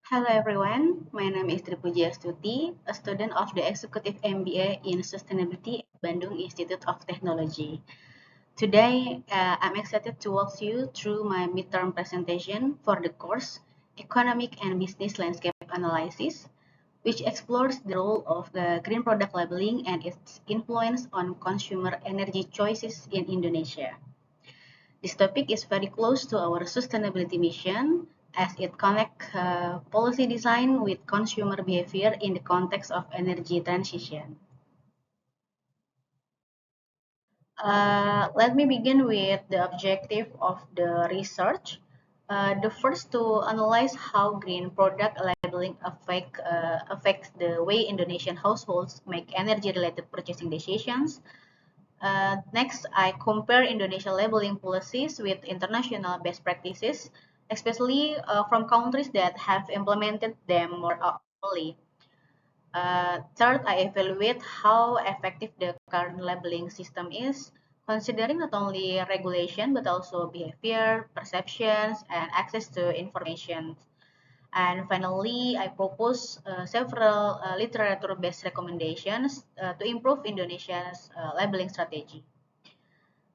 Hello everyone, my name is Tripuji Astuti, a student of the Executive MBA in Sustainability at Bandung Institute of Technology. Today, I'm excited to walk you through my midterm presentation for the course Economic and Business Landscape Analysis, which explores the role of the green product labeling and its influence on consumer energy choices in Indonesia. This topic is very close to our sustainability mission as it connects policy design with consumer behavior in the context of energy transition. Let me begin with the objective of the research. The first to analyze how green product labeling affects the way Indonesian households make energy-related purchasing decisions. Next, I compare Indonesia labeling policies with international best practices, especially from countries that have implemented them more fully. Third, I evaluate how effective the current labeling system is, considering not only regulation but also behavior, perceptions, and access to information. And finally, I propose several literature-based recommendations to improve Indonesia's labeling strategy.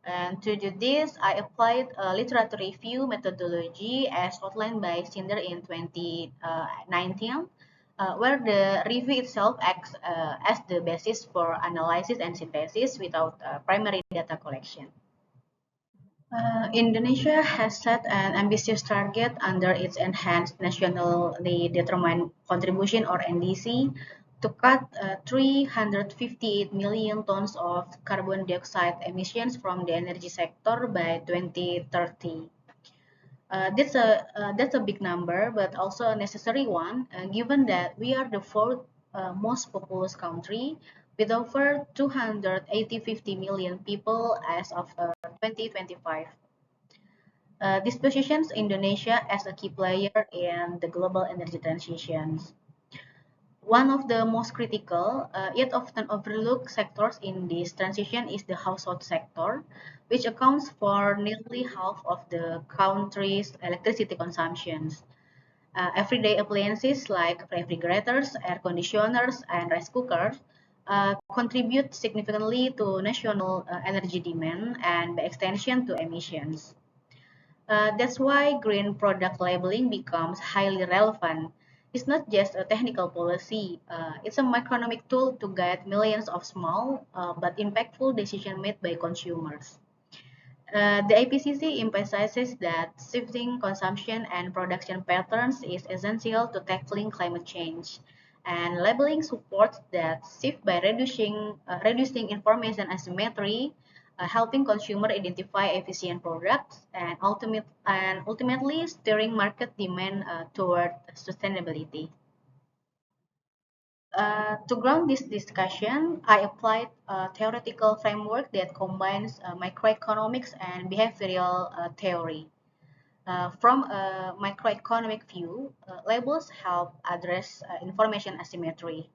And to do this, I applied a literature review methodology as outlined by Cinder in 2019, where the review itself acts as the basis for analysis and synthesis without primary data collection. Indonesia has set an ambitious target under its Enhanced Nationally Determined Contribution or NDC to cut 358 million tons of carbon dioxide emissions from the energy sector by 2030. That's a big number, but also a necessary one, given that we are the fourth most populous country with over 250 million people as of 2025. This positions Indonesia as a key player in the global energy transitions. One of the most critical, yet often overlooked sectors in this transition is the household sector, which accounts for nearly half of the country's electricity consumptions. Everyday appliances like refrigerators, air conditioners, and rice cookers contribute significantly to national energy demand and by extension to emissions. That's why green product labeling becomes highly relevant. It's not just a technical policy, it's a microeconomic tool to guide millions of small but impactful decisions made by consumers. The IPCC emphasizes that shifting consumption and production patterns is essential to tackling climate change. And labeling supports that shift by reducing information asymmetry, helping consumer identify efficient products, and ultimately steering market demand toward sustainability. To ground this discussion, I applied a theoretical framework that combines microeconomics and behavioral theory. From a microeconomic view, labels help address information asymmetry.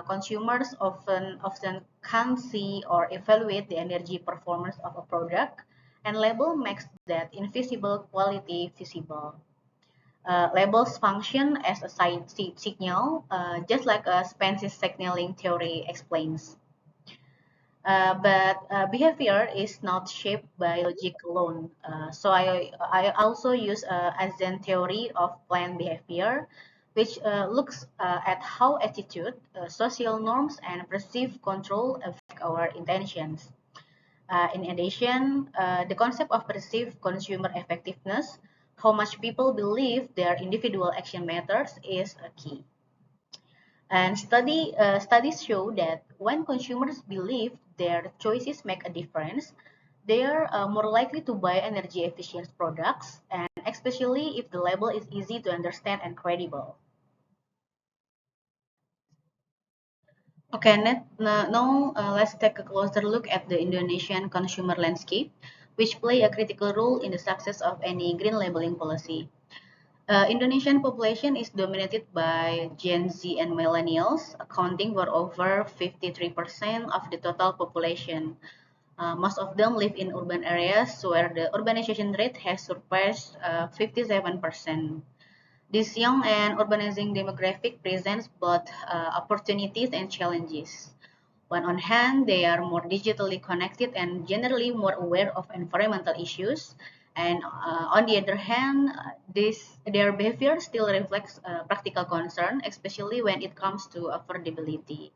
Consumers often can't see or evaluate the energy performance of a product, and label makes that invisible quality visible. Labels function as a side signal, just like a Spence's signaling theory explains. But behavior is not shaped by logic alone. So I also use Eigen theory of planned behavior, which looks at how attitude, social norms, and perceived control affect our intentions. In addition, the concept of perceived consumer effectiveness, how much people believe their individual action matters, is a key. And studies show that when consumers believe their choices make a difference, they are more likely to buy energy efficient products, and especially if the label is easy to understand and credible. Okay, now let's take a closer look at the Indonesian consumer landscape, which play a critical role in the success of any green labeling policy. Indonesian population is dominated by Gen Z and millennials, accounting for over 53% of the total population. Most of them live in urban areas where the urbanization rate has surpassed 57%. This young and urbanizing demographic presents both opportunities and challenges. On one hand, they are more digitally connected and generally more aware of environmental issues. And on the other hand, their behavior still reflects practical concern, especially when it comes to affordability.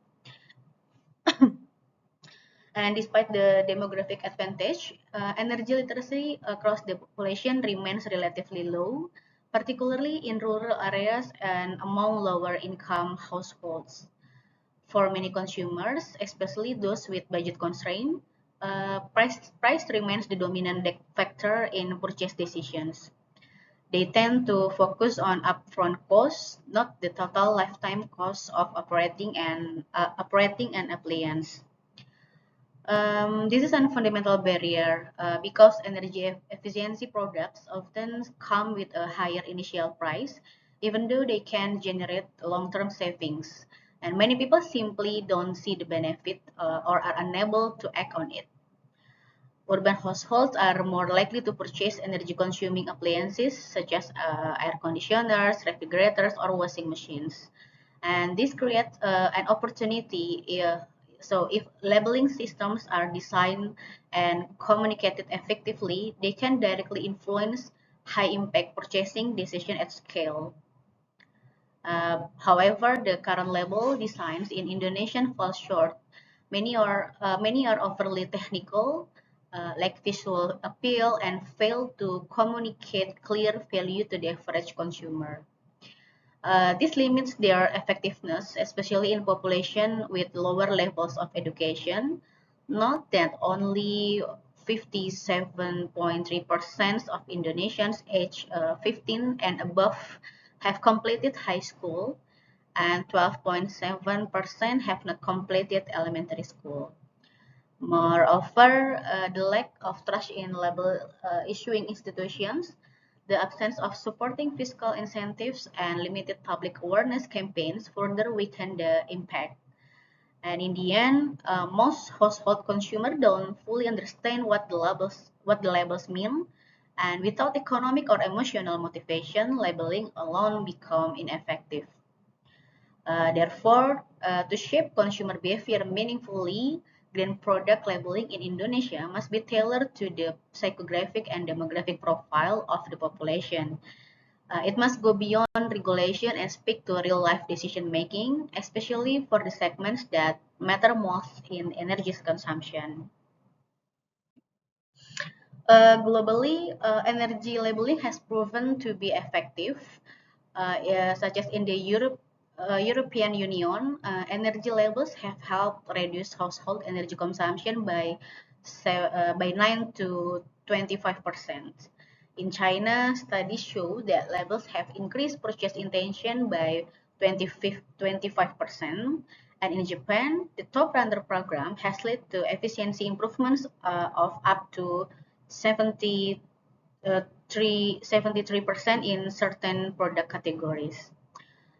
And despite the demographic advantage, energy literacy across the population remains relatively low, particularly in rural areas and among lower income households. For many consumers, especially those with budget constraint, price remains the dominant factor in purchase decisions. They tend to focus on upfront costs, not the total lifetime cost of operating an appliance. This is a fundamental barrier because energy efficiency products often come with a higher initial price, even though they can generate long-term savings. And many people simply don't see the benefit or are unable to act on it. Urban households are more likely to purchase energy-consuming appliances such as air conditioners, refrigerators, or washing machines. And this creates an opportunity. So if labeling systems are designed and communicated effectively, they can directly influence high-impact purchasing decision at scale. However, the current label designs in Indonesian fall short. Many are overly technical, lack visual appeal, and fail to communicate clear value to the average consumer. This limits their effectiveness, especially in population with lower levels of education. Note that only 57.3% of Indonesians aged 15 and above have completed high school, and 12.7% have not completed elementary school. Moreover, the lack of trust in label issuing institutions, the absence of supporting fiscal incentives, and limited public awareness campaigns further weaken the impact. And in the end, most household consumers don't fully understand what the labels mean, and without economic or emotional motivation, labeling alone become ineffective. Therefore, to shape consumer behavior meaningfully, green product labeling in Indonesia must be tailored to the psychographic and demographic profile of the population. It must go beyond regulation and speak to real life decision making, especially for the segments that matter most in energy consumption. Globally, energy labeling has proven to be effective, yeah, such as in the European Union. Energy labels have helped reduce household energy consumption by 9 to 25%. In China, studies show that labels have increased purchase intention by 25%. And in Japan, the Top Runner program has led to efficiency improvements of up to 70 73% in certain product categories.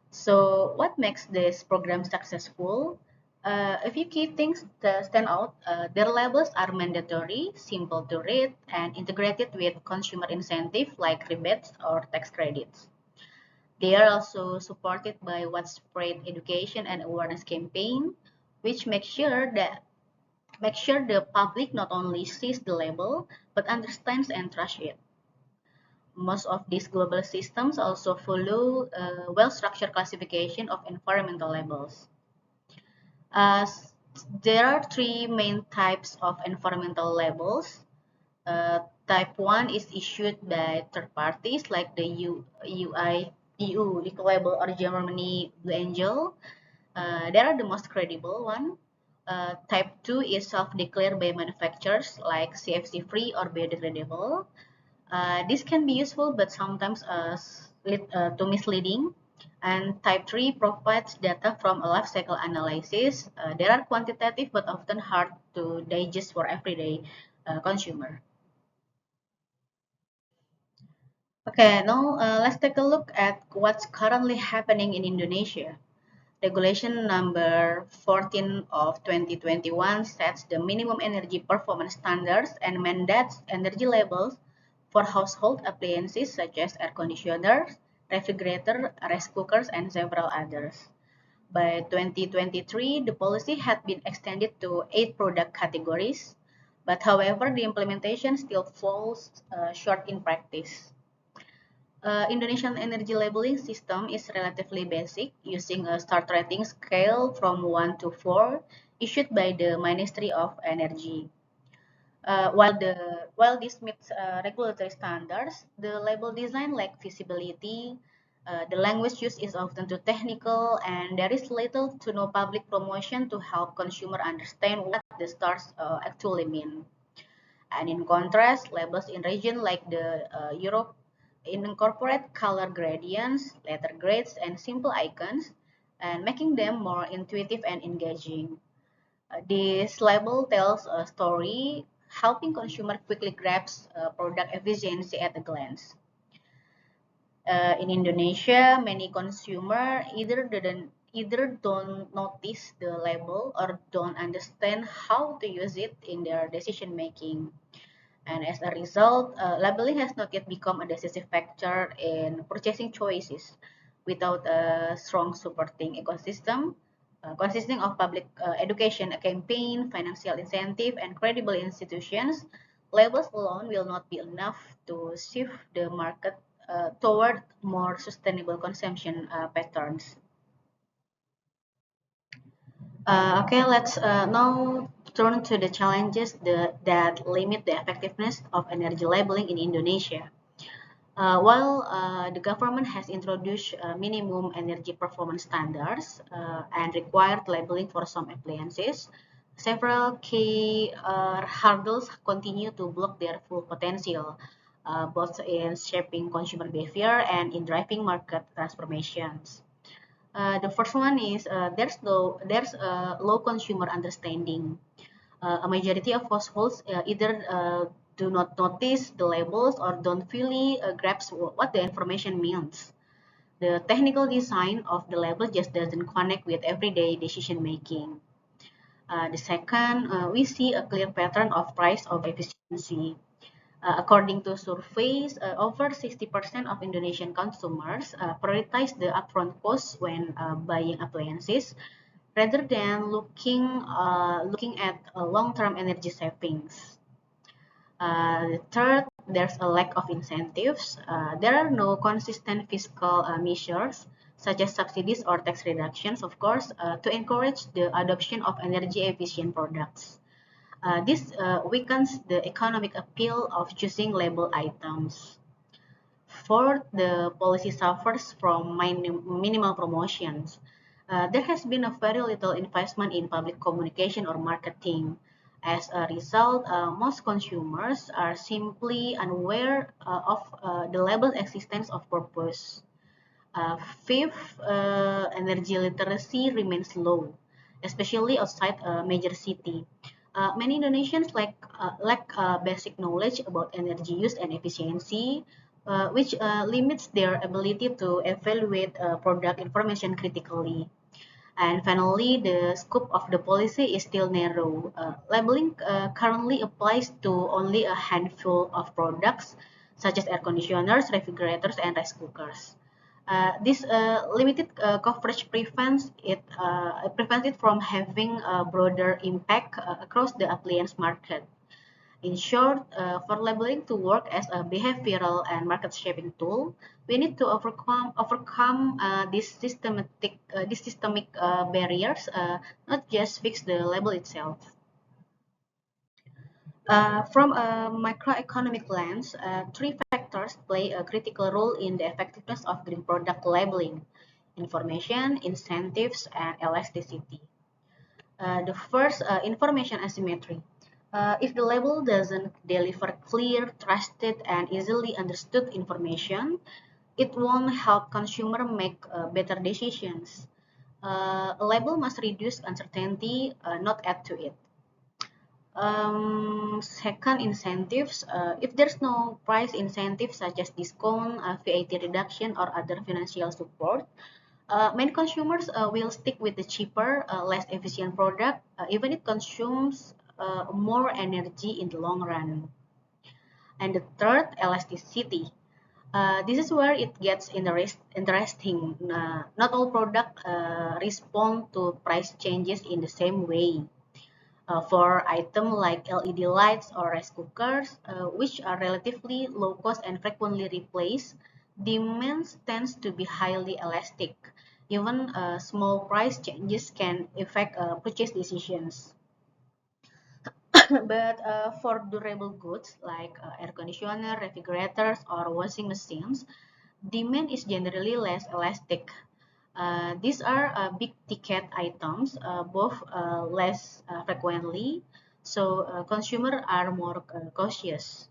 So what makes this program successful? A few key things that stand out. Their labels are mandatory, simple to read, and integrated with consumer incentive like rebates or tax credits. They are also supported by widespread education and awareness campaign, which make sure the public not only sees the label but understands and trusts it. Most of these global systems also follow a well-structured classification of environmental labels. Uh, there are three main types of environmental labels. Type 1 is issued by third parties like the EU Ecolabel or Germany Blue Angel. They are the most credible one. Type 2 is self-declared by manufacturers like CFC-free or biodegradable. This can be useful but sometimes too misleading. And type 3 provides data from a life cycle analysis. They are quantitative but often hard to digest for everyday consumer. Okay, now let's take a look at what's currently happening in Indonesia. Regulation number 14 of 2021 sets the minimum energy performance standards and mandates energy labels for household appliances such as air conditioners, refrigerator, rice cookers, and several others. By 2023, the policy had been extended to 8 product categories, but however, the implementation still falls short in practice. Indonesian energy labeling system is relatively basic, using a start rating scale from 1 to 4 issued by the Ministry of Energy. While this meets regulatory standards, the label design lack visibility. The language used is often too technical, and there is little to no public promotion to help consumer understand what the stars actually mean. And in contrast, labels in region like the Europe incorporate color gradients, letter grades, and simple icons, and making them more intuitive and engaging. This label tells a story, helping consumer quickly grasp product efficiency at a glance. In Indonesia, many consumer either don't notice the label or don't understand how to use it in their decision making. And as a result, labeling has not yet become a decisive factor in purchasing choices. Without a strong supporting ecosystem consisting of public education campaign, financial incentive, and credible institutions, labels alone will not be enough to shift the market toward more sustainable consumption patterns. Okay, let's now turn to the challenges that limit the effectiveness of energy labeling in Indonesia. While the government has introduced minimum energy performance standards and required labeling for some appliances, several key hurdles continue to block their full potential, both in shaping consumer behavior and in driving market transformations. The first one is there's low consumer understanding. A majority of households either do not notice the labels or don't fully grasp what the information means. The technical design of the label just doesn't connect with everyday decision making. The second, we see a clear pattern of price of efficiency. According to surveys, over 60% of Indonesian consumers prioritize the upfront cost when buying appliances rather than looking at long-term energy savings. Third, there's a lack of incentives. There are no consistent fiscal measures, such as subsidies or tax reductions, of course, to encourage the adoption of energy efficient products. This weakens the economic appeal of choosing label items. Fourth, the policy suffers from minimal promotions. There has been a very little investment in public communication or marketing. As a result, most consumers are simply unaware of the label's existence of purpose. Fifth, energy literacy remains low, especially outside a major city. Many Indonesians lack basic knowledge about energy use and efficiency, which limits their ability to evaluate product information critically. And finally, the scope of the policy is still narrow. Labeling currently applies to only a handful of products, such as air conditioners, refrigerators, and rice cookers. This limited coverage prevents it from having a broader impact across the appliance market. In short, for labeling to work as a behavioral and market shaping tool, we need to overcome these systemic barriers, not just fix the label itself. From a microeconomic lens, three factors play a critical role in the effectiveness of green product labeling: information, incentives, and elasticity. The first, information asymmetry. If the label doesn't deliver clear, trusted, and easily understood information, it won't help consumer make better decisions. A label must reduce uncertainty, not add to it. Second, incentives. If there's no price incentive such as discount, VAT reduction, or other financial support, many consumers will stick with the cheaper, less efficient product, even if it consumes more energy in the long run. And the third, elasticity. This is where it gets interesting. Not all products respond to price changes in the same way. For items like LED lights or rice cookers, which are relatively low cost and frequently replaced, demand tends to be highly elastic. Even small price changes can affect purchase decisions. But for durable goods like air conditioner, refrigerators, or washing machines, demand is generally less elastic. These are big ticket items, both less frequently, so consumers are more cautious.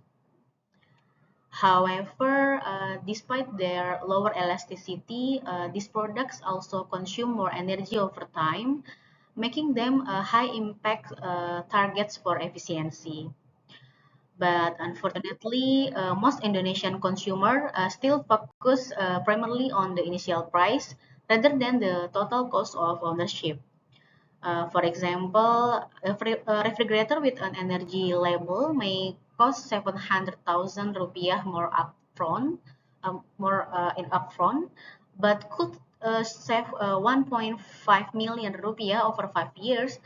However, despite their lower elasticity, these products also consume more energy over time, making them high impact targets for efficiency. But unfortunately, most Indonesian consumers still focus primarily on the initial price rather than the total cost of ownership. For example, a refrigerator with an energy label may cost 700,000 rupiah more in upfront, but could save 1.5 million rupiah over 5 years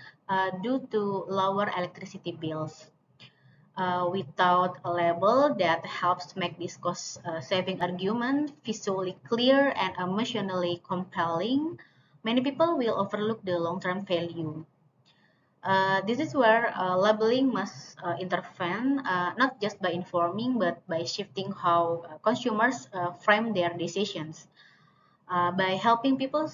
due to lower electricity bills. Without a label that helps make this cost saving argument visually clear and emotionally compelling, many people will overlook the long term value. This is where labeling must intervene, not just by informing, but by shifting how consumers frame their decisions. By helping people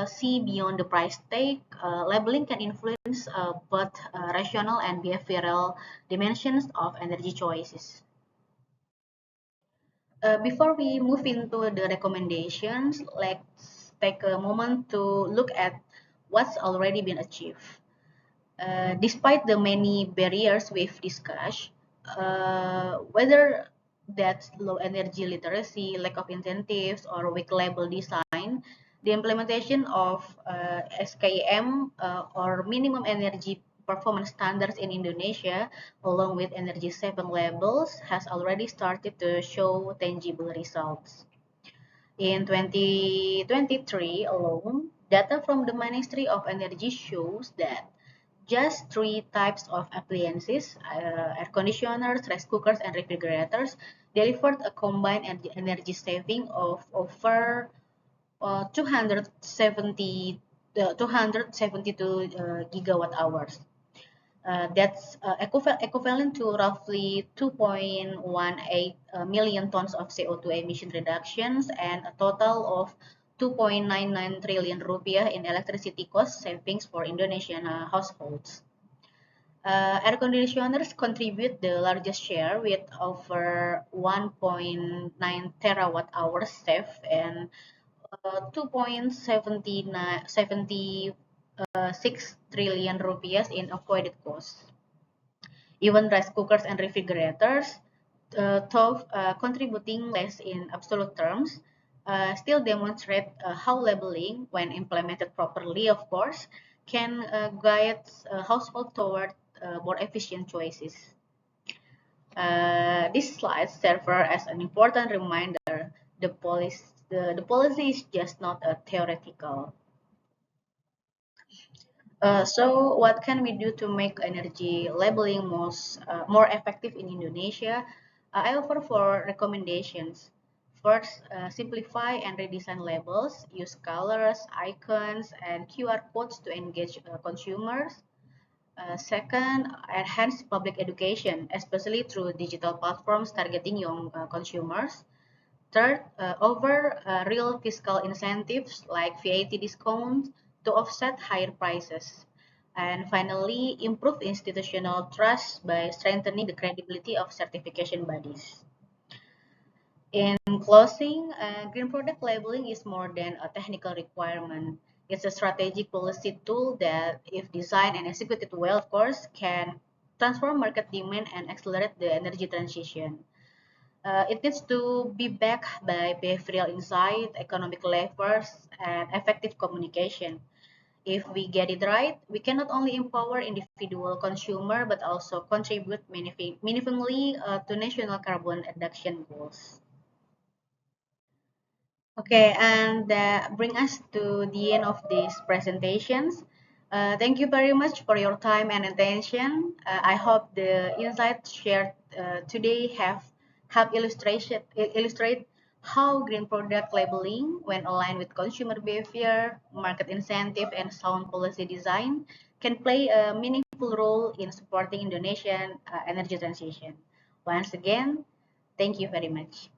see beyond the price tag, labeling can influence both rational and behavioral dimensions of energy choices. Before we move into the recommendations, let's take a moment to look at what's already been achieved. Despite the many barriers we've discussed, whether that's low energy literacy, lack of incentives, or weak label design, the implementation of SKM or minimum energy performance standards in Indonesia, along with energy saving labels, has already started to show tangible results. In 2023 alone, data from the Ministry of Energy shows that just three types of appliances, air conditioners, rice cookers, and refrigerators, delivered a combined energy saving of over 272 gigawatt hours. That's equivalent to roughly 2.18 million tons of CO2 emission reductions and a total of 2.99 trillion rupiah in electricity cost savings for Indonesian households. Air conditioners contribute the largest share with over 1.9 terawatt hours saved and 2.76 trillion rupiah in avoided costs. Even rice cookers and refrigerators, though contributing less in absolute terms, still demonstrate how labeling, when implemented properly, of course, can guide households toward more efficient choices. This slide serves as an important reminder the policy is just not a theoretical. So what can we do to make energy labeling more effective in Indonesia? I offer four recommendations. First, simplify and redesign labels. Use colors, icons, and QR codes to engage consumers. Second, enhance public education, especially through digital platforms targeting young consumers. Third, over real fiscal incentives like VAT discounts to offset higher prices. And finally, improve institutional trust by strengthening the credibility of certification bodies. In closing, green product labeling is more than a technical requirement. It's a strategic policy tool that, if designed and executed well, of course, can transform market demand and accelerate the energy transition. It needs to be backed by behavioral insight, economic levers, and effective communication. If we get it right, we can not only empower individual consumer but also contribute meaningfully to national carbon reduction goals. Okay, and that bring us to the end of these presentations. Thank you very much for your time and attention. I hope the insights shared today have helped illustrate how green product labeling, when aligned with consumer behavior, market incentive, and sound policy design, can play a meaningful role in supporting Indonesian energy transition. Once again, thank you very much.